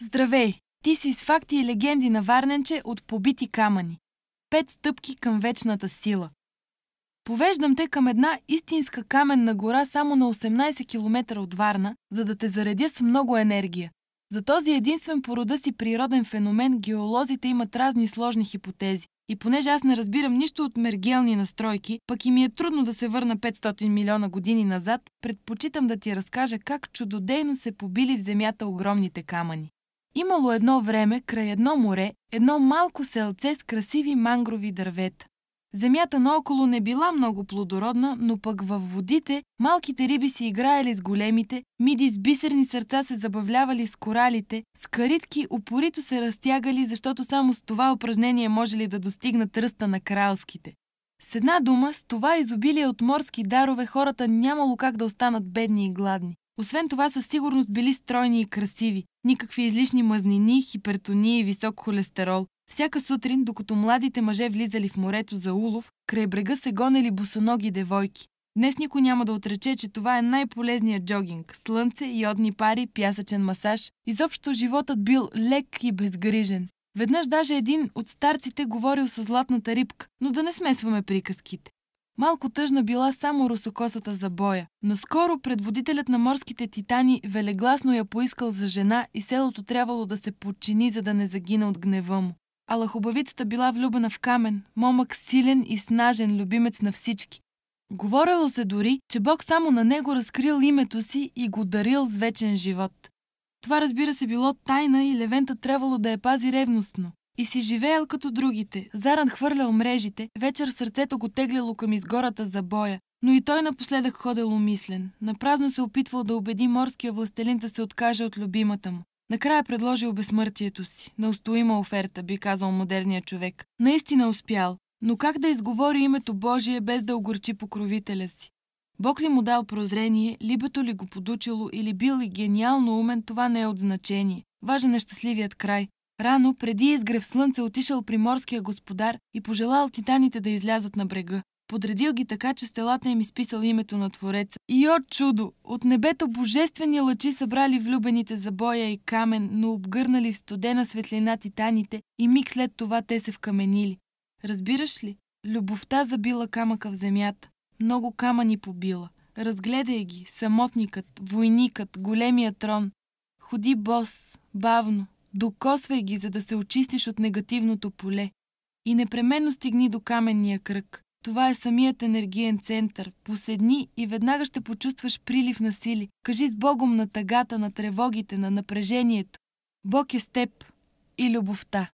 Здравей! Ти си с факти и легенди на Варненче от побити камъни. 5 стъпки към вечната сила. Повеждам те към една истинска каменна гора само на 18 км от Варна, за да те заредя с много енергия. За този единствен по рода си природен феномен геолозите имат разни сложни хипотези. И понеже аз не разбирам нищо от мергелни настройки, пък и ми е трудно да се върна 500 милиона години назад, предпочитам да ти разкажа как чудодейно се побили в земята огромните камъни. Имало едно време, край едно море, едно малко селце с красиви мангрови дървета. Земята наоколо не била много плодородна, но пък във водите малките риби си играели с големите, миди с бисерни сърца се забавлявали с коралите, с каритки упорито се разтягали, защото само с това упражнение можели да достигнат ръста на кралските. С една дума, с това изобилие от морски дарове хората нямало как да останат бедни и гладни. Освен това със сигурност били стройни и красиви, никакви излишни мазнини, хипертония и висок холестерол. Всяка сутрин, докато младите мъже влизали в морето за улов, край брега се гонели босоноги девойки. Днес никой няма да отрече, че това е най-полезният джогинг. Слънце, йодни пари, пясъчен масаж. Изобщо животът бил лек и безгрижен. Веднъж даже един от старците говорил със златната рибка, но да не смесваме приказките. Малко тъжна била само русокосата за боя. Наскоро предводителят на морските титани велегласно я поискал за жена и селото трябвало да се подчини, за да не загине от гнева му. Ала хубавицата била влюбена в Камен, момък силен и снажен, любимец на всички. Говорело се дори, че Бог само на него разкрил името си и го дарил с вечен живот. Това, разбира се, било тайна и Левента трябвало да я пази ревностно. И си живеел като другите, заран хвърлял мрежите, вечер сърцето го тегляло към изгората за боя, но и той напоследък ходел умислен. Напразно се опитвал да убеди морския властелин да се откаже от любимата му. Накрая предложил безсмъртието си. Неустоима оферта, би казал модерният човек. Наистина успял, но как да изговори името Божие без да огорчи покровителя си? Бог ли му дал прозрение, либето ли го подучило или бил ли гениално умен, това не е от значение. Важен е щастливият край. Рано, преди изгрев слънце, отишъл при морския господар и пожелал титаните да излязат на брега. Подредил ги така, че стелата им изписал името на Твореца. И о чудо! От небето божествени лъчи събрали влюбените за боя и Камен, но обгърнали в студена светлина титаните и миг след това те се вкаменили. Разбираш ли? Любовта забила камъка в земята. Много камъни побила. Разгледай ги, самотникът, войникът, големия трон. Ходи бос, бавно. Докосвай ги, за да се очистиш от негативното поле. И непременно стигни до каменния кръг. Това е самият енергиен център. Поседни и веднага ще почувстваш прилив на сили. Кажи с Богом на тъгата, на тревогите, на напрежението. Бог е с теб и любовта.